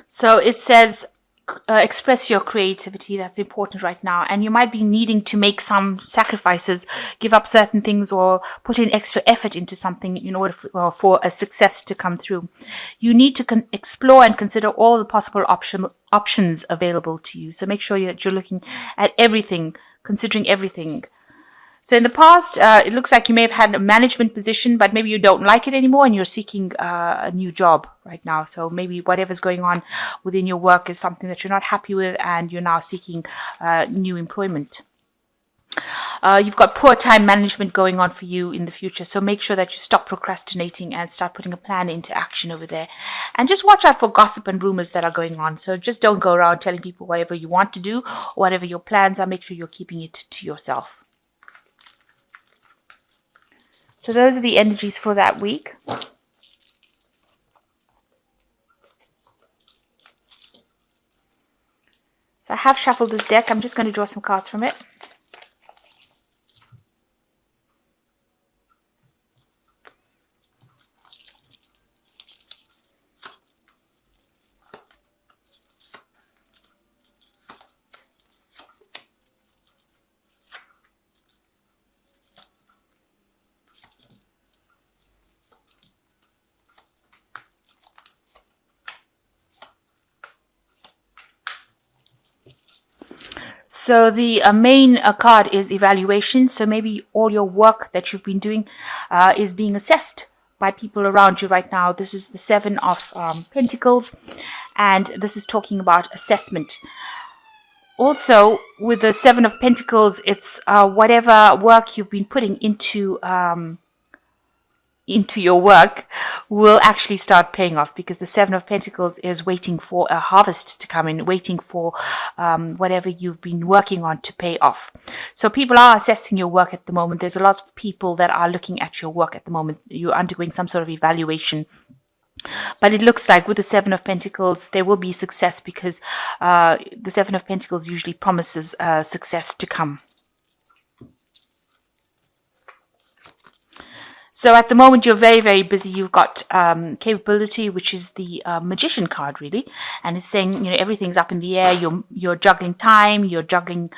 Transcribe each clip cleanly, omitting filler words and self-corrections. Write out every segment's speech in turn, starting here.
So it says, express your creativity. That's important right now. And you might be needing to make some sacrifices, give up certain things, or put in extra effort into something in order for a success to come through. You need to explore and consider all the possible options available to you. So make sure that you're looking at everything, considering everything. So in the past, it looks like you may have had a management position, but maybe you don't like it anymore and you're seeking a new job right now. So maybe whatever's going on within your work is something that you're not happy with and you're now seeking new employment. You've got poor time management going on for you in the future. So make sure that you stop procrastinating and start putting a plan into action over there. And just watch out for gossip and rumors that are going on. So just don't go around telling people whatever you want to do or whatever your plans are. Make sure you're keeping it to yourself. So those are the energies for that week. So I have shuffled this deck. I'm just going to draw some cards from it. So the main card is evaluation. So maybe all your work that you've been doing is being assessed by people around you right now. This is the Seven of Pentacles, and this is talking about assessment. Also, with the Seven of Pentacles, it's whatever work you've been putting into your work will actually start paying off, because the Seven of Pentacles is waiting for a harvest to come in, waiting for whatever you've been working on to pay off. So people are assessing your work at the moment. There's a lot of people that are looking at your work at the moment. You're undergoing some sort of evaluation. But it looks like with the Seven of Pentacles, there will be success, because the Seven of Pentacles usually promises success to come. So at the moment, you're very, very busy. You've got capability, which is the magician card, really. And it's saying, everything's up in the air. You're juggling time. You're juggling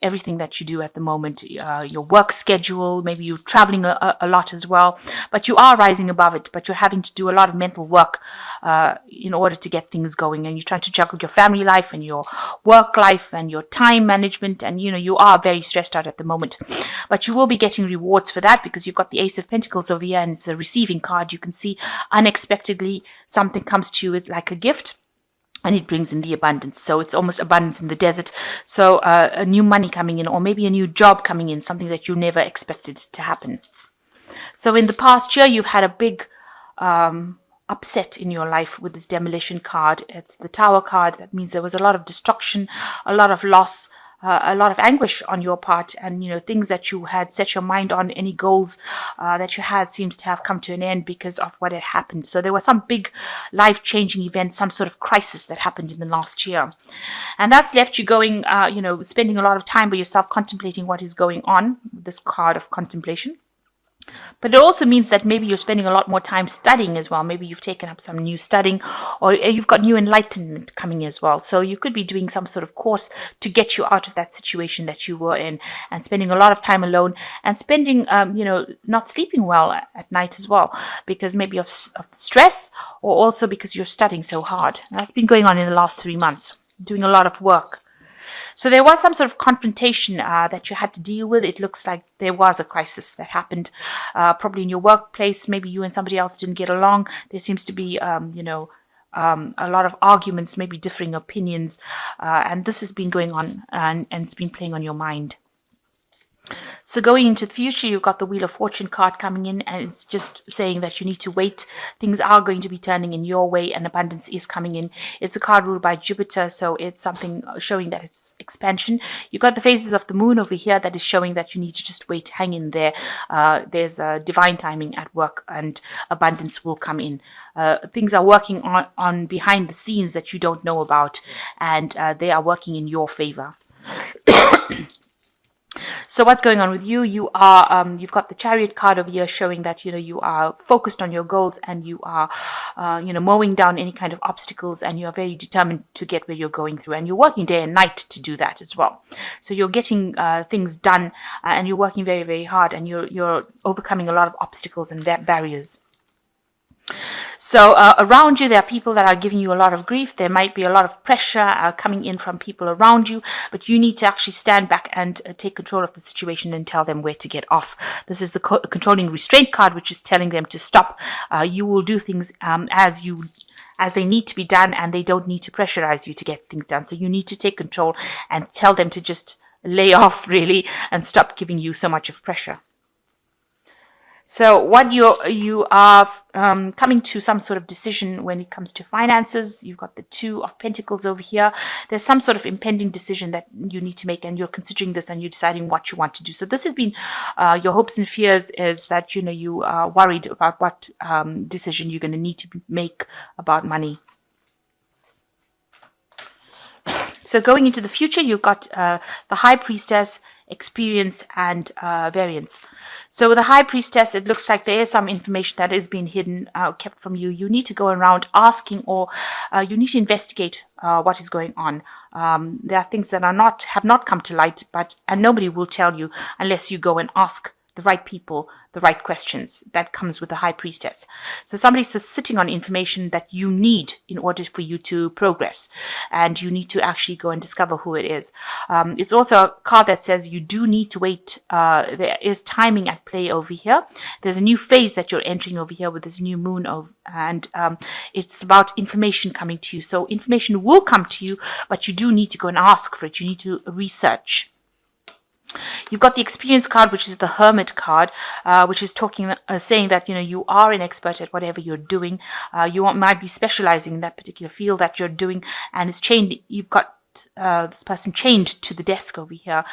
everything that you do at the moment. Your work schedule. Maybe you're traveling a lot as well. But you are rising above it. But you're having to do a lot of mental work in order to get things going. And you're trying to juggle your family life and your work life and your time management. And, you are very stressed out at the moment. But you will be getting rewards for that, because you've got the Ace of Pentacles over here, and it's a receiving card. You can see unexpectedly something comes to you with like a gift, and it brings in the abundance. So it's almost abundance in the desert. So a new money coming in, or maybe a new job coming in, something that you never expected to happen. So in the past year, you've had a big upset in your life with this demolition card. It's the Tower card. That means there was a lot of destruction, a lot of loss, a lot of anguish on your part, and things that you had set your mind on, any goals that you had, seems to have come to an end because of what had happened. So there was some big life-changing event, some sort of crisis that happened in the last year, and that's left you going, spending a lot of time by yourself, contemplating what is going on. This card of contemplation. But it also means that maybe you're spending a lot more time studying as well. Maybe you've taken up some new studying, or you've got new enlightenment coming as well. So you could be doing some sort of course to get you out of that situation that you were in, and spending a lot of time alone, and spending, not sleeping well at night as well, because maybe of stress, or also because you're studying so hard. That's been going on in the last 3 months, doing a lot of work. So there was some sort of confrontation that you had to deal with. It looks like there was a crisis that happened, probably in your workplace. Maybe you and somebody else didn't get along. There seems to be, a lot of arguments, maybe differing opinions, and this has been going on, and it's been playing on your mind. So going into the future, you've got the Wheel of Fortune card coming in, and it's just saying that you need to wait. Things are going to be turning in your way, and abundance is coming in. It's a card ruled by Jupiter, so it's something showing that it's expansion. You've got the phases of the moon over here that is showing that you need to just wait, hang in there. There's a divine timing at work, and abundance will come in. Things are working on behind the scenes that you don't know about, and they are working in your favor. So So what's going on with you? You are, you've got the Chariot card over here showing that, you are focused on your goals, and you are, mowing down any kind of obstacles, and you are very determined to get where you're going through, and you're working day and night to do that as well. So you're getting things done, and you're working very, very hard, and you're overcoming a lot of obstacles and barriers. So around you, there are people that are giving you a lot of grief. There might be a lot of pressure coming in from people around you, but you need to actually stand back and take control of the situation and tell them where to get off. This is the controlling restraint card, which is telling them to stop. You will do things as they need to be done, and they don't need to pressurize you to get things done. So you need to take control and tell them to just lay off, really, and stop giving you so much of pressure. So what you are coming to some sort of decision when it comes to finances. You've got the Two of Pentacles over here. There's some sort of impending decision that you need to make, and you're considering this, and you're deciding what you want to do. So this has been your hopes and fears, is that you are worried about what decision you're going to need to make about money. So going into the future, you've got the High Priestess, Experience, and Variance. So with the High Priestess, it looks like there is some information that is being hidden, kept from you. You need to go around asking, or you need to investigate what is going on. There are things that have not come to light, and nobody will tell you unless you go and ask the right people the right questions. That comes with the High Priestess. So somebody's just sitting on information that you need in order for you to progress, and you need to actually go and discover who it is. It's also a card that says you do need to wait. There is timing at play over here. There's a new phase that you're entering over here with this new moon, and it's about information coming to you. So information will come to you, but you do need to go and ask for it. You need to research. You've got the Experience card, which is the Hermit card, which is saying that you are an expert at whatever you're doing. You might be specializing in that particular field that you're doing, and it's chained. You've got this person chained to the desk over here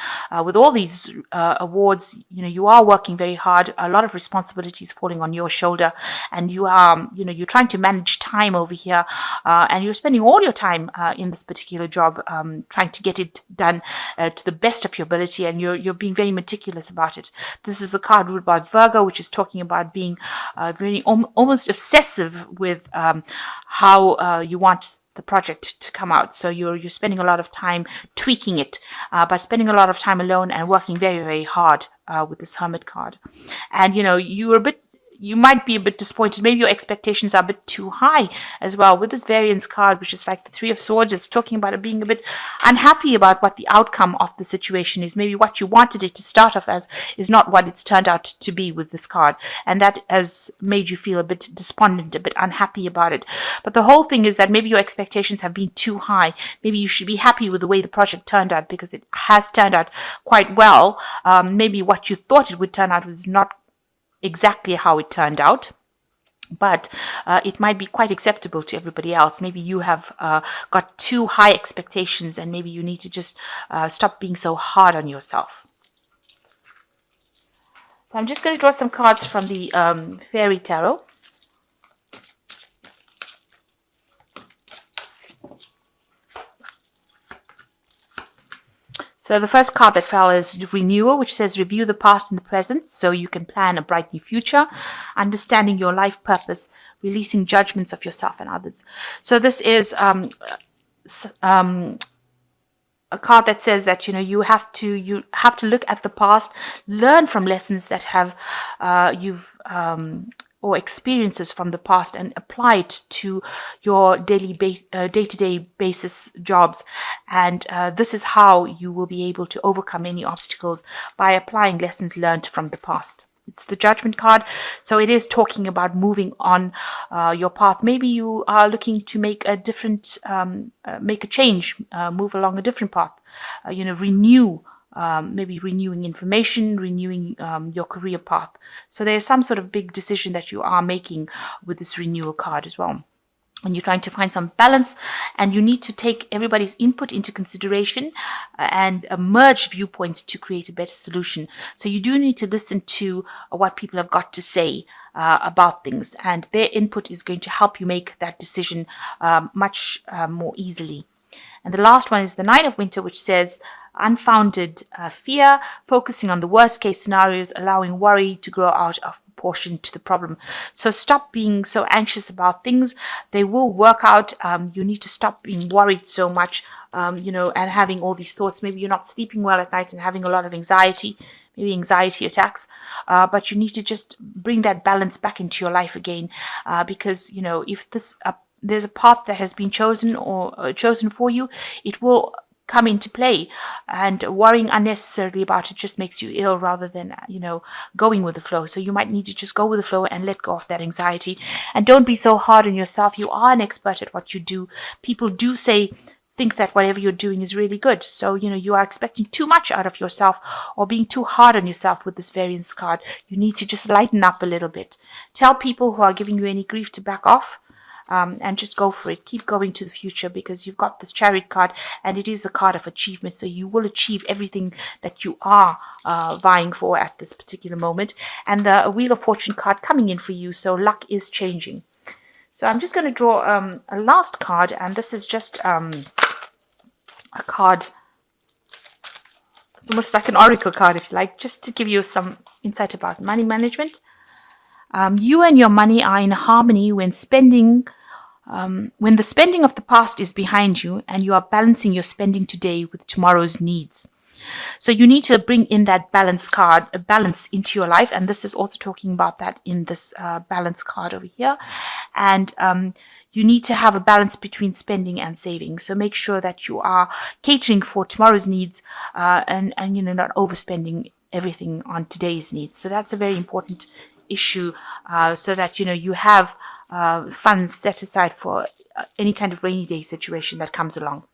with all these awards. You are working very hard. A lot of responsibilities falling on your shoulder, and you are you're trying to manage time over here, and you're spending all your time in this particular job, trying to get it done to the best of your ability, and you're being very meticulous about it. This is a card ruled by Virgo, which is talking about being very almost obsessive with how you want the project to come out. So you're spending a lot of time tweaking it, but spending a lot of time alone and working very, very hard with this Hermit card. And you might be a bit disappointed. Maybe your expectations are a bit too high as well. With this Variance card, which is like the Three of Swords, it's talking about it being a bit unhappy about what the outcome of the situation is. Maybe what you wanted it to start off as is not what it's turned out to be with this card. And that has made you feel a bit despondent, a bit unhappy about it. But the whole thing is that maybe your expectations have been too high. Maybe you should be happy with the way the project turned out, because it has turned out quite well. Maybe what you thought it would turn out was not exactly how it turned out, but it might be quite acceptable to everybody else. Maybe you have got too high expectations, and maybe you need to just stop being so hard on yourself. So I'm just going to draw some cards from the Fairy Tarot. So the first card that fell is Renewal, which says review the past and the present so you can plan a bright new future, understanding your life purpose, releasing judgments of yourself and others. So this is a card that says that you have to look at the past, learn from lessons that have or experiences from the past, and apply it to your day-to-day basis jobs. And this is how you will be able to overcome any obstacles, by applying lessons learned from the past. It's the Judgment card, so it is talking about moving on your path. Maybe you are looking to make a different, make a change, move along a different path, renew. Maybe renewing information, renewing your career path. So there's some sort of big decision that you are making with this Renewal card as well. And you're trying to find some balance, and you need to take everybody's input into consideration and merge viewpoints to create a better solution. So you do need to listen to what people have got to say about things, and their input is going to help you make that decision much more easily. And the last one is the Knight of Winter, which says unfounded fear, focusing on the worst case scenarios, allowing worry to grow out of proportion to the problem. So stop being so anxious about things. They will work out. You need to stop being worried so much, and having all these thoughts. Maybe you're not sleeping well at night and having a lot of anxiety, maybe anxiety attacks, but you need to just bring that balance back into your life again, because if there's a path that has been chosen or chosen for you, it will come into play, and worrying unnecessarily about it just makes you ill rather than going with the flow. So you might need to just go with the flow and let go of that anxiety, and don't be so hard on yourself. You are an expert at what you do. People do think that whatever you're doing is really good. So, you are expecting too much out of yourself or being too hard on yourself with this variance card. You need to just lighten up a little bit. Tell people who are giving you any grief to back off, and just go for it. Keep going to the future, because you've got this Chariot card, and it is a card of achievement. So you will achieve everything that you are vying for at this particular moment. And the Wheel of Fortune card coming in for you. So luck is changing. So I'm just going to draw a last card, and this is just a card. It's almost like an oracle card, if you like, just to give you some insight about money management. You and your money are in harmony when the spending of the past is behind you, and you are balancing your spending today with tomorrow's needs. So you need to bring in that balance card, a balance into your life. And this is also talking about that in this balance card over here. And you need to have a balance between spending and saving. So make sure that you are catering for tomorrow's needs, and not overspending everything on today's needs. So that's a very important issue, so that you have funds set aside for any kind of rainy day situation that comes along.